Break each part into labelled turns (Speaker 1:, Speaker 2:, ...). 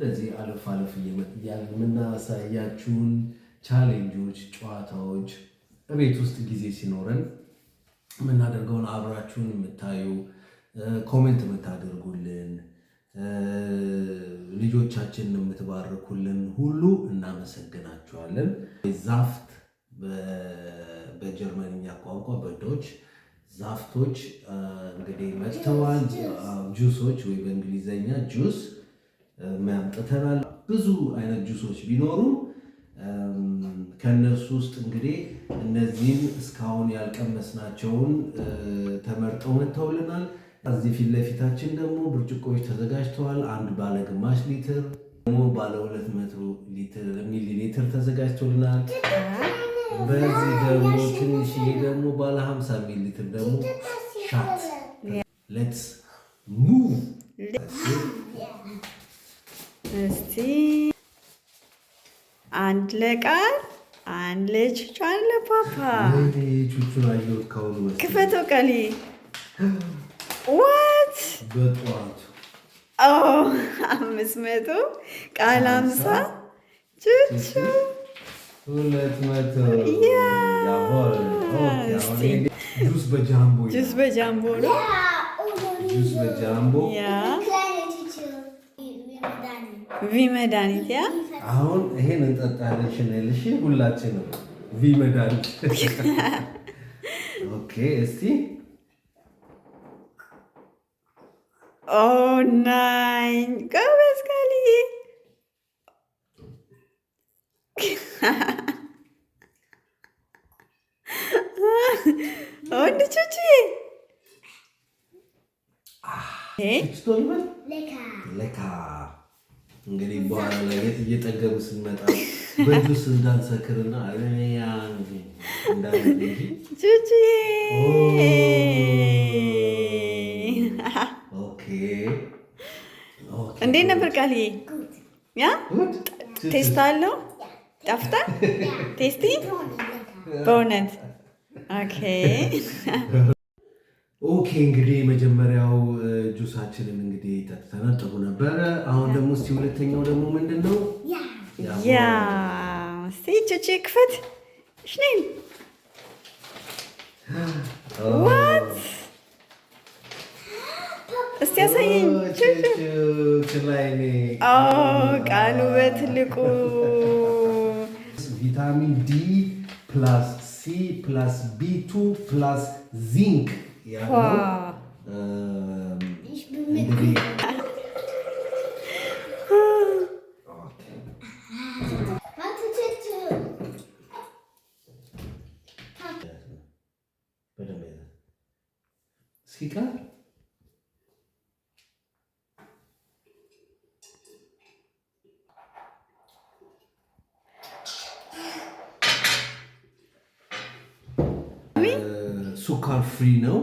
Speaker 1: እንደዚህ አለፍ አለፍ እያልን የምናሳያችሁን ቻሌንጆች፣ ጨዋታዎች ቤት ውስጥ ጊዜ ሲኖረን የምናደርገውን አብራችሁን የምታዩ ኮሜንት የምታደርጉልን ልጆቻችንን የምትባርኩልን ሁሉ እናመሰግናችኋለን። ዛፍት በጀርመንኛ ቋንቋ በዶች ዛፍቶች እንግዲህ መጥተዋል። ጁሶች ወይ በእንግሊዘኛ ጁስ ማምጥተናል። ብዙ አይነት ጁሶች ቢኖሩም ከነሱ ውስጥ እንግዲህ እነዚህን እስካሁን ያልቀመስናቸውን ተመርጠው መጥተውልናል። እዚህ ፊት ለፊታችን ደግሞ ብርጭቆዎች ተዘጋጅተዋል። አንድ ባለ ግማሽ ሊትር ደግሞ ባለ 200 ሚሊ ሊትር ተዘጋጅቶልናል። በዚህ ደግሞ ትንሽዬ ደግሞ ባለ 50 ሚሊ ሊትር ደግሞ ሻት። ሌትስ ሙቭ።
Speaker 2: እስቲ አንድ ለቃል አንድ ለቹቹ አንድ ለፓፓ
Speaker 1: ቹቹን አየሁት ካሁኑ
Speaker 2: ክፈተው ቃሊ ዋት
Speaker 1: በጠዋቱ
Speaker 2: 500 ቃል 50 ቹቹ
Speaker 1: 200 ጁስ በጃምቦ
Speaker 2: ጁስ በጃምቦ ነው።
Speaker 1: ጁስ በጃምቦ
Speaker 2: ቪ መድኃኒት ያ
Speaker 1: አሁን ይሄን እንጠጣለን። ሽነልሽ ሁላችንም ቪ መድኃኒት ኦኬ። እስቲ
Speaker 2: ኦ ናይን ጎበዝ ቃልዬ ወንድ ቹቹዬ
Speaker 1: ለካ እንግዲህ በኋላ ላይ እየጠገቡ ስንመጣ በጁስ እንዳንሰክርና
Speaker 2: ቹቹዬ እንዴት ነበር ቃልዬ? ያ ቴስት አለው ጣፍጣል ቴስቲ በእውነት
Speaker 1: ኦኬ። እንግዲህ የመጀመሪያው ጁሳችንን እንግዲህ ጠጥተን ጥሩ ነበረ። አሁን ደግሞ እስቲ ሁለተኛው ደግሞ ምንድን ነው?
Speaker 2: ያ እስቲ ቹቹ ክፈት። ሽኔል ዋት እስቲ ያሳየኝ ቹቹ። ቃሉ በትልቁ
Speaker 1: ቪታሚን ዲ ፕላስ ሲ ፕላስ ቢ2 ፕላስ ዚንክ ያለው እንግዲህ ሱካር ፍሪ ነው።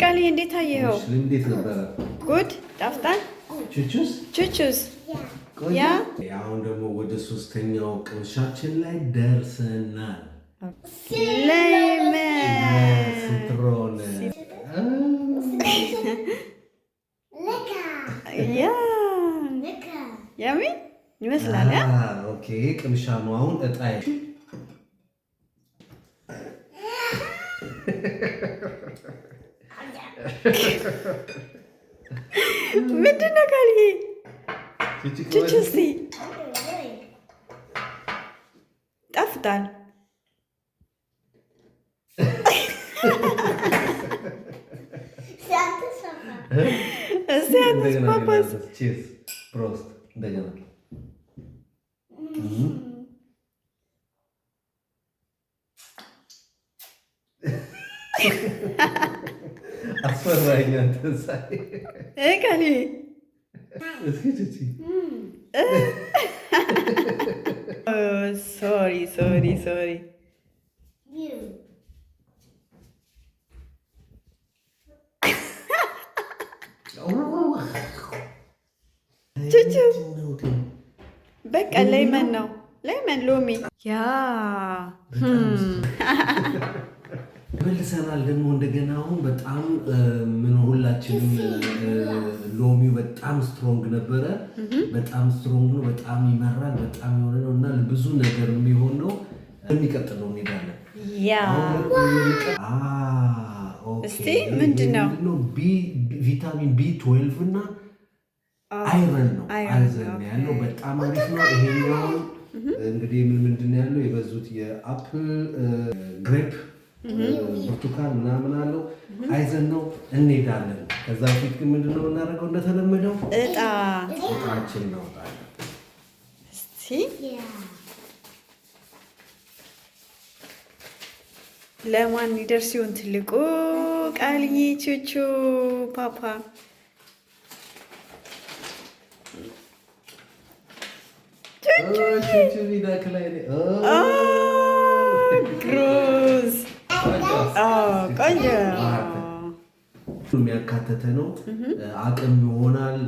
Speaker 2: ቃልዬ እንዴት አየኸው?
Speaker 1: እንዴት ነበረ?
Speaker 2: ጉድ ጣፍጣል። ቹቹስ ያ
Speaker 1: አሁን ደግሞ ወደ ሶስተኛው ቅምሻችን ላይ ደርሰናል። ሲትሮን
Speaker 2: ያሚ ይመስላል።
Speaker 1: ኦኬ ቅምሻ ነው። አሁን እጣይ
Speaker 2: ምንድን ነው ቃልዬ? ቹቹ እስኪ ጣፍጣል። እስኪ አንተስ ፓፓስ?
Speaker 1: ፕሮስት እንደገና አስፈራኝ አንተ ሳይ
Speaker 2: ቃልዬ ሶሪ ቹቹ በቃ ሌመን ነው ሌመን ሎሚ ያ
Speaker 1: መልሰናል ደግሞ እንደገና አሁን በጣም ምን ሁላችንም ሎሚው በጣም በጣም ስትሮንግ ነበረ። በጣም ስትሮንግ ነው። በጣም ይመራል። በጣም የሆነ ነው እና ብዙ ነገር የሚሆን ነው። የሚቀጥለው እንሄዳለን።
Speaker 2: እስቲ ምንድን ነው?
Speaker 1: ቪታሚን B12 እና አይረን ነው። አይረን ያለው በጣም አሪፍ ነው። ይሄኛው እንግዲህ ምንድን ያለው የበዙት የአፕል ግሬፕ ብርቱካን ምናምን አለው። አይዘን ነው። እንሄዳለን። ከዛ በፊት ግን ምንድን ነው የምናደርገው? እንደተለመደው እጣችን እናወጣለን።
Speaker 2: ለማን ይደርስ ሲሆን ትልቁ ቃልዬ ቹቹ ፓፓ ግሩዝ ቆንጆ
Speaker 1: የሚያካተተ ነው። አቅም ይሆናል።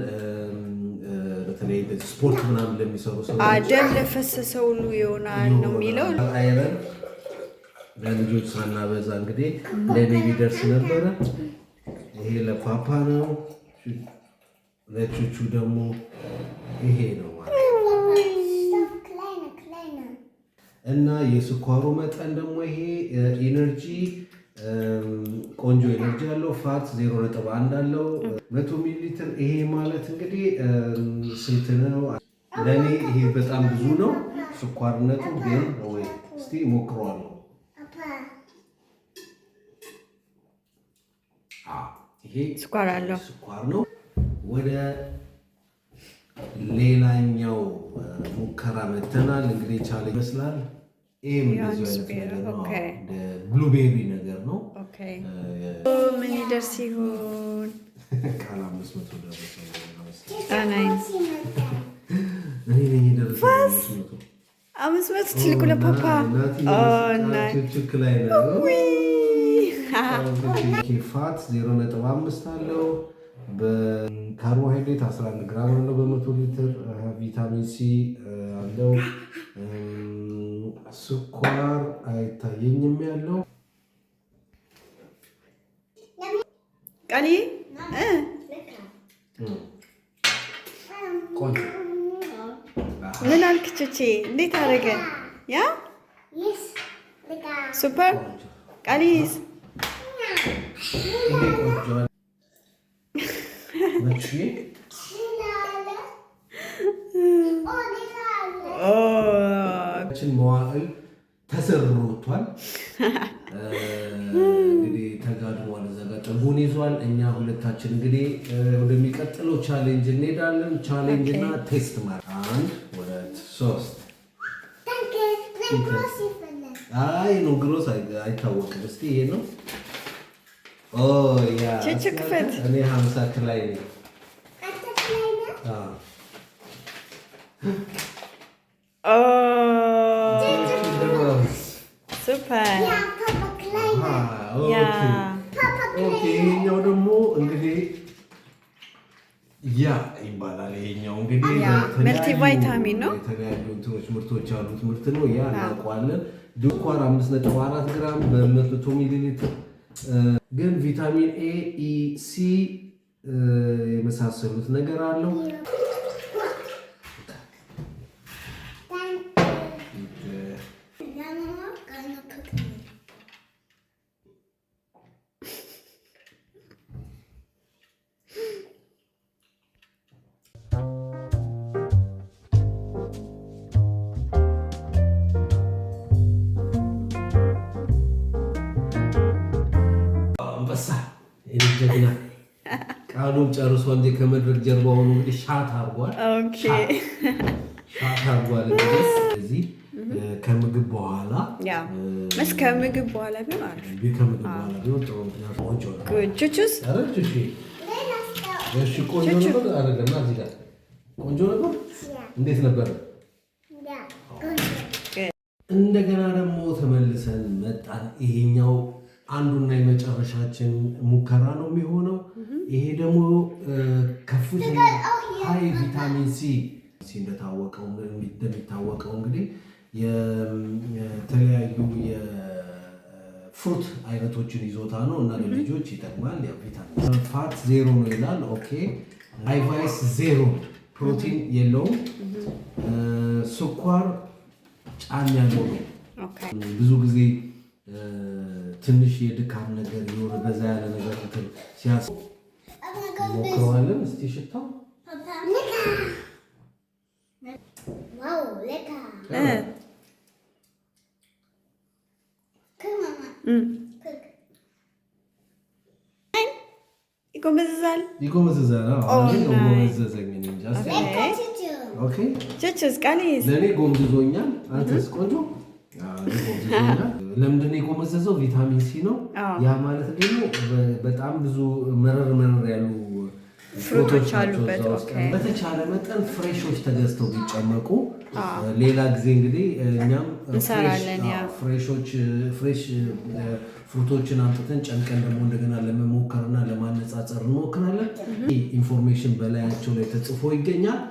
Speaker 1: በተለይ ስፖርት ምናምን ለሚሰሩ ሰዎች
Speaker 2: ደም ለፈሰሰው ሁሉ ይሆናል ነው የሚለው።
Speaker 1: አይረን ለልጆች ሳናበዛ እንግዲህ ለኔ ቢደርስ ነበረ። ይሄ ለፓፓ ነው። ለቹቹ ደግሞ ይሄ ነው ማለት እና የስኳሩ መጠን ደግሞ ይሄ ኢነርጂ ቆንጆ ኢነርጂ አለው። ፋት 0.1 አለው 100 ሚሊ ሊትር። ይሄ ማለት እንግዲህ ስንት ነው? ለኔ ይሄ በጣም ብዙ ነው ስኳርነቱ። ግን ወይ እስቲ ሞክረዋለሁ። ይሄ
Speaker 2: ስኳር አለው።
Speaker 1: ስኳር ነው። ወደ ሌላኛው ሙከራ መተናል። እንግዲህ ቻለ ይመስላል። ይሄም እንደዚህ አይነት ነገር ነው። ብሉቤሪ ነገር ነው።
Speaker 2: ምን ይደርስ ይሆን?
Speaker 1: ቃል 500 ደረሰ።
Speaker 2: እኔ ነኝ የደረሰኝ 500 ትልቁ ለፓፓ
Speaker 1: ላይ ነው። ፋት 0.5 አለው። በካርቦሃይድሬት 11 ግራም አለው በ100 ሊትር። ቪታሚን ሲ አለው። ስኳር አይታየኝም ያለው።
Speaker 2: ቃሊ ምን አልክ ቹቼ? እንዴት አደረገ? ያ ሱፐር ቃሊስ
Speaker 1: መዋዕል ተሰርሮ ወጥቷል። እንግዲህ ተጋድሟል። እዛ ጋር ጥጉን ይዟል። እኛ ሁለታችን እንግዲህ ወደሚቀጥለው ቻሌንጅ እንሄዳለን። ቻሌንጅ እና ቴስት ማለት 1 2 3 አይ ነው ግሮስ አይታወቅም። እስቲ ይሄ ነው። ያ
Speaker 2: ክፈት።
Speaker 1: እኔ 50 ክላይ ነኝ።
Speaker 2: ሱፐር።
Speaker 1: ይሄኛው ደግሞ እንግዲህ ያ ይባላል። ይሄኛው እንግዲህ
Speaker 2: መልቲ ቫይታሚን ነው።
Speaker 1: የተለያዩ እንትኖች ምርቶች ያሉት ምርት ነው። ያ እናውቀዋለን። ስኳር 5.4 ግራም በ100 ሚሊ ሊትር። ግን ቪታሚን ኤ፣ ኢ፣ ሲ የመሳሰሉት ነገር አለው። ጀግና ቃሉን ጨርሶ እንደ ከመድረክ ጀርባ ሆኖ እንግዲህ ሻት አርጓል። ሻት አርጓል። ስለዚህ ከምግብ በኋላ
Speaker 2: ከምግብ በኋላ ቢሆን አሪፍ።
Speaker 1: ከምግብ በኋላ ቢሆን ጥሩ። ምክንያቱም ቆንጆ ነው።
Speaker 2: ቹቹስ
Speaker 1: እሺ፣ ቆንጆ ነበር አይደለም? እዚህ ጋር ቆንጆ ነበር። እንዴት ነበር? እንደገና ደግሞ ተመልሰን መጣን። ይሄኛው አንዱና የመጨረሻችን ሙከራ ነው የሚሆነው። ይሄ ደግሞ ከፍተኛ ሃይ ቪታሚን ሲ እንደሚታወቀው እንግዲህ የተለያዩ የፍሩት አይነቶችን ይዞታ ነው እና ለልጆች ይጠቅማል። ቪታሚን ፋት 0 ነው ይላል። ኦኬ አይቫይስ ዜሮ ፕሮቲን የለውም። ስኳር ጫን ያለው ነው። ብዙ ጊዜ ትንሽ የድካም ነገር የሆነ በዛ ያለ ነገር ሲያስ ሞክረዋለን። እስቲ ሽታው
Speaker 2: ይጎመዝዛል።
Speaker 1: ለእኔ ጎምዝዞኛል። አንተስ? ቆንጆ ለምንድን ነው የጎመዘዘው? ቪታሚን ሲ ነው። ያ ማለት ደግሞ በጣም ብዙ መረር ያሉ
Speaker 2: ፍሩቶች አሉበት።
Speaker 1: በተቻለ መጠን ፍሬሾች ተገዝተው ቢጨመቁ ሌላ ጊዜ እንግዲህ እኛም ፍሬሽ ፍሩቶችን አምጥተን ጨምቀን ደግሞ እንደገና ለመሞከርና ለማነጻጸር እንሞክራለን። ኢንፎርሜሽን በላያቸው ላይ ተጽፎ ይገኛል።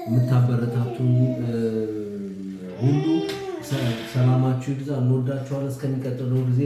Speaker 1: የምታበረታቱን ሁሉ ሰላማችሁ ይብዛ። እንወዳችኋለን። እስከሚቀጥለው ጊዜ